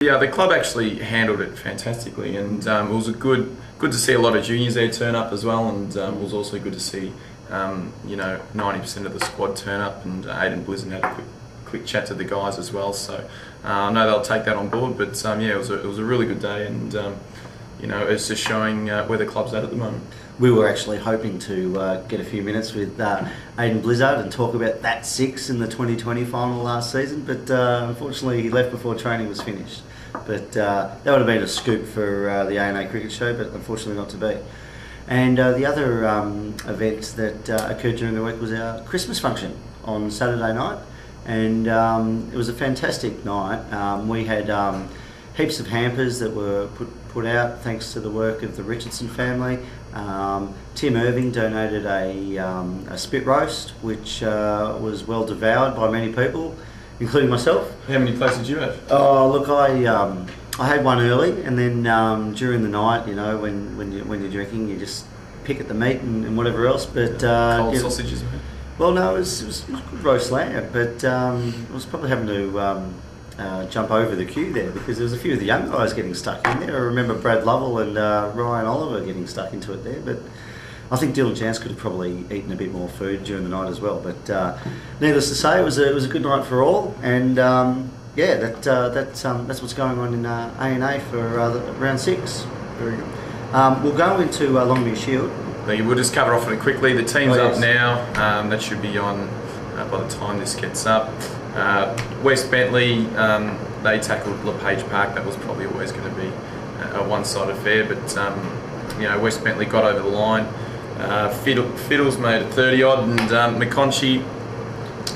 Yeah, the club actually handled it fantastically, and it was good to see a lot of juniors there turn up as well, and it was also good to see 90% of the squad turn up, and Aidan Blizzard had a quick chat to the guys as well. So I know they'll take that on board. But yeah, it was a really good day, and it's just showing where the club's at the moment. We were actually hoping to get a few minutes with Aidan Blizzard and talk about that six in the 2020 final last season, but unfortunately he left before training was finished. But that would have been a scoop for the A&A Cricket Show, but unfortunately not to be. And the other event that occurred during the week was our Christmas function on Saturday night, and it was a fantastic night. We had heaps of hampers that were put out thanks to the work of the Richardson family. Tim Irving donated a spit roast, which was well devoured by many people, including myself. How many plates did you have? Oh, look, I had one early, and then during the night, when you're drinking, you just pick at the meat and whatever else. But cold sausages, mate. Well, no, it was good roast lamb, but I was probably having to jump over the queue there because there was a few of the young guys getting stuck in there. I remember Brad Lovell and Ryan Oliver getting stuck into it there, but I think Dylan Chance could have probably eaten a bit more food during the night as well. But needless to say, it was a good night for all, and yeah, that's what's going on in A&A for round 6. Very good. We'll go into Longview Shield. We'll just cover off on it quickly. The team's yes. up now. That should be on by the time this gets up. West Bentleigh, they tackled LePage Park. That was probably always going to be a one-sided affair, but West Bentleigh got over the line. Fiddles made it 30-odd, and McConchy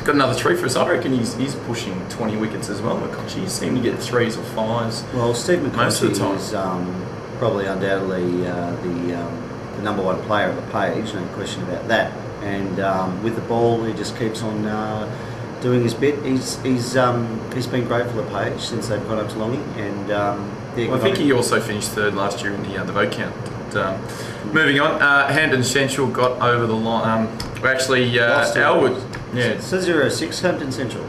got another 3 for us. I reckon he's pushing 20 wickets as well. McConchy, he seemed to get 3s or 5s. Well, Steve McConchy is probably undoubtedly the number 1 player at LePage, no question about that. And with the ball, he just keeps on doing his bit. He's been great for LePage since they've gone up to Longy, and I think he also finished 3rd last year in the vote count. Moving on, Hampton Central got over the line. Elwood. Yeah. It says 0-6 Hampton Central.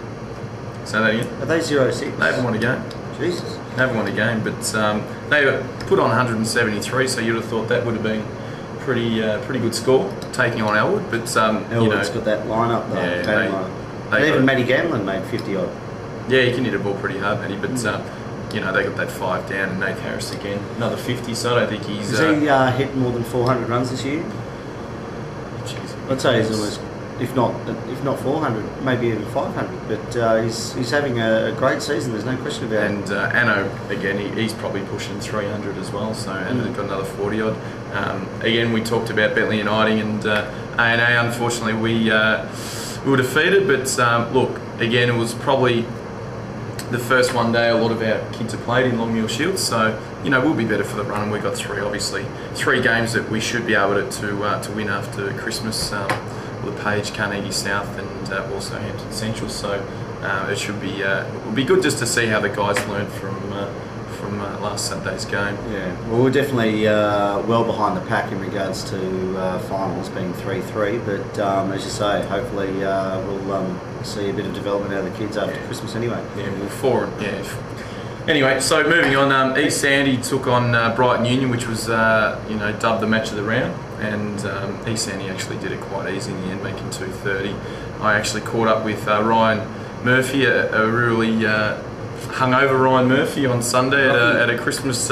Say that again. Are they 0-6? They haven't won a game. Jesus. They haven't won a game, but they were put on 173, so you'd have thought that would have been pretty good score, taking on Elwood. But Elwood's got that lineup though. Yeah, and even Matty Gamlin made 50-odd. Yeah, he can hit a ball pretty hard, Matty, but they got that 5 down, and Nate Harris again, another 50, so I don't think he's... Has he hit more than 400 runs this year? Jeez, I'd say he's almost, if not 400, maybe even 500, but he's having a great season, there's no question about it. And Anno, again, he's probably pushing 300 as well, so Anno got another 40-odd. Again, we talked about Bentleigh Uniting, and A&A, unfortunately, we were defeated, but look, again, it was probably the first one day a lot of our kids have played in Longmuir Shield, so we'll be better for the run, and we got 3, obviously 3 games that we should be able to win after Christmas. LePage, Carnegie South, and also Hampton Central. So it will be good just to see how the guys learned from last Sunday's game. Yeah, well, we're definitely well behind the pack in regards to finals being 3-3, but as you say, hopefully we'll see a bit of development out of the kids after Christmas anyway. Yeah, well, 4, yeah. Anyway, so moving on, East Sandy took on Brighton Union, which was dubbed the match of the round, and East Sandy actually did it quite easy in the end, making 230. I actually caught up with Ryan Murphy, a really hungover Ryan Murphy on Sunday at a Christmas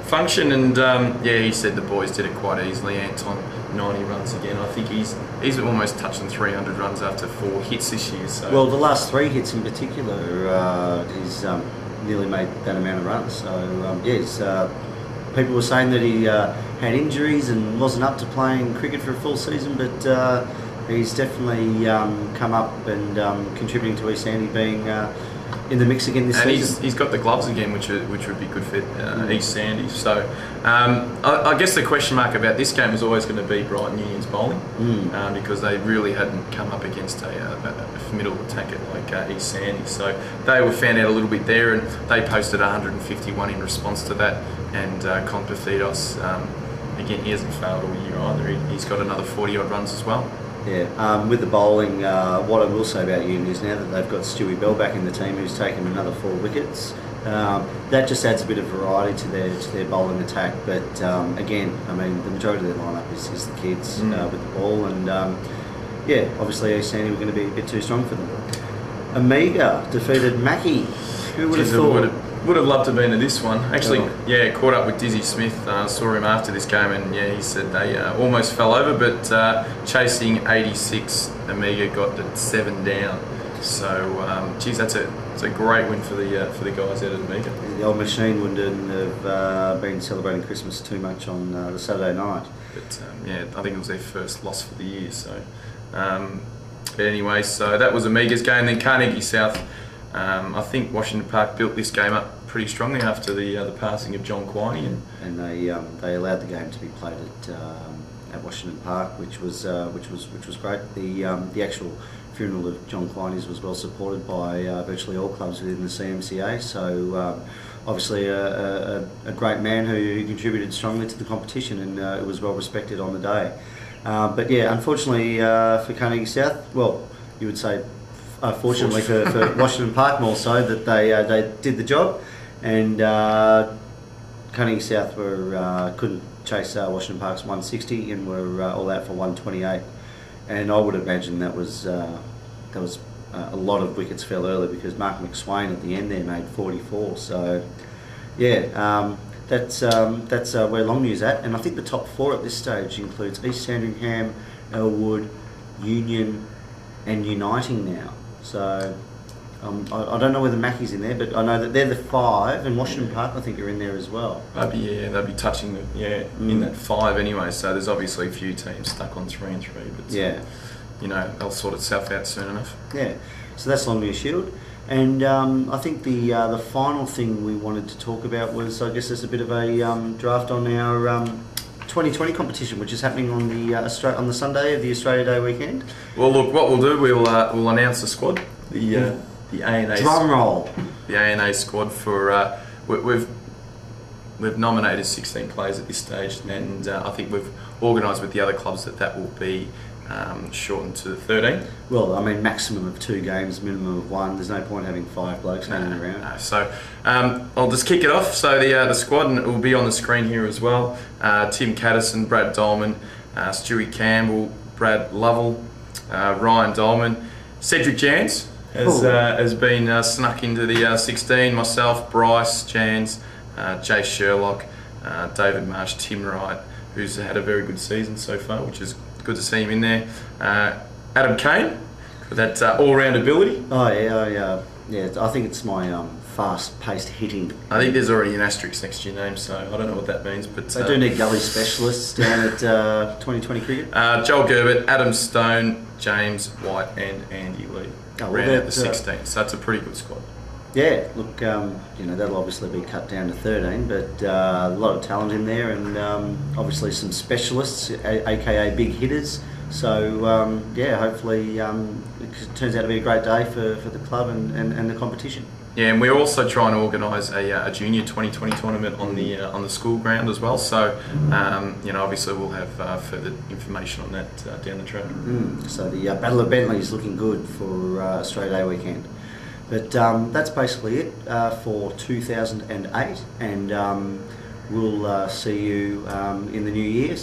function, and yeah, he said the boys did it quite easily. Anton, 90 runs again. I think he's almost touching 300 runs after 4 hits this year. So. Well, the last 3 hits in particular, he's nearly made that amount of runs. So yes, people were saying that he had injuries and wasn't up to playing cricket for a full season, but he's definitely come up and contributing to East Sandy being in the mix again this season. And he's got the gloves again, which would be good for East Sandy. So I guess the question mark about this game is always going to be Brighton Union's bowling, because they really hadn't come up against a formidable attacker like East Sandy. So they were found out a little bit there, and they posted 151 in response to that. And Contafidos, again, he hasn't failed all year either. He's got another 40-odd runs as well. Yeah, with the bowling, what I will say about Union is now that they've got Stewie Bell back in the team, who's taken another 4 wickets, That just adds a bit of variety to their bowling attack. But again, I mean, the majority of their lineup is the kids with the ball, and yeah, obviously East Sandy were going to be a bit too strong for them. Amiga defeated Mackie. Who would have thought? Would have loved to have been to this one. Actually, yeah, caught up with Dizzy Smith. Saw him after this game, and yeah, he said they almost fell over, but chasing 86, Amiga got the 7 down. So, geez, it's a great win for the guys out of Amiga. The old machine wouldn't have been celebrating Christmas too much on the Saturday night. But yeah, I think it was their first loss for the year. So, but anyway, so that was Amiga's game. Then Carnegie South. I think Washington Park built this game up pretty strongly after the passing of John Quiney, and they allowed the game to be played at Washington Park, which was great. The actual funeral of John Quiney's was well supported by virtually all clubs within the CMCA. So obviously a great man who contributed strongly to the competition, and it was well respected on the day. But yeah, unfortunately for Carnegie South, well, you would say. Fortunately for Washington Park more so, that they did the job, and Carnegie South couldn't chase Washington Park's 160 and were all out for 128, and I would imagine that was a lot of wickets fell early because Mark McSwain at the end there made 44. So yeah, that's where Longnew's at, and I think the top 4 at this stage includes East Sandringham, Elwood, Union, and Uniting now. So I don't know whether Mackie's in there, but I know that they're the 5, and Washington Park I think are in there as well. They'll be touching in that 5 anyway. So there's obviously a few teams stuck on 3 and 3, but yeah, you know, they'll sort itself out soon enough. Yeah, so that's Longview Shield, and I think the final thing we wanted to talk about was, I guess, there's a bit of a draft on our 2020 competition, which is happening on the Sunday of the Australia Day weekend. Well, look, what we'll do, we'll announce the squad, the ANA drum roll, the ANA squad for we've nominated 16 players at this stage, and I think we've organised with the other clubs that will be shortened to 13. Well, I mean, maximum of 2 games, minimum of 1. There's no point having 5 blokes hanging around. No. So I'll just kick it off. So the squad, and it will be on the screen here as well. Tim Caddison, Brad Dolman, Stewie Campbell, Brad Lovell, Ryan Dolman, Cedric Jans has been snuck into the 16. Myself, Bryce Jans, Jay Sherlock, David Marsh, Tim Wright, who's had a very good season so far, which is good to see him in there. Adam Kane, with that all-round ability. Oh yeah. I think it's my fast-paced hitting. I think there's already an asterisk next to your name, so I don't know what that means. But they do need gully specialists down at 2020 cricket. Joel Gerbert, Adam Stone, James White, and Andy Lee. Round out the 16. So that's a pretty good squad. Yeah, look, that'll obviously be cut down to 13, but a lot of talent in there, and obviously some specialists, aka big hitters. So yeah, hopefully it turns out to be a great day for the club and the competition. Yeah, and we're also trying to organise a junior 2020 tournament on the school ground as well. So obviously we'll have further information on that down the track. So the Battle of Bentleigh is looking good for Australia Day weekend. But that's basically it for 2008, and we'll see you in the new year.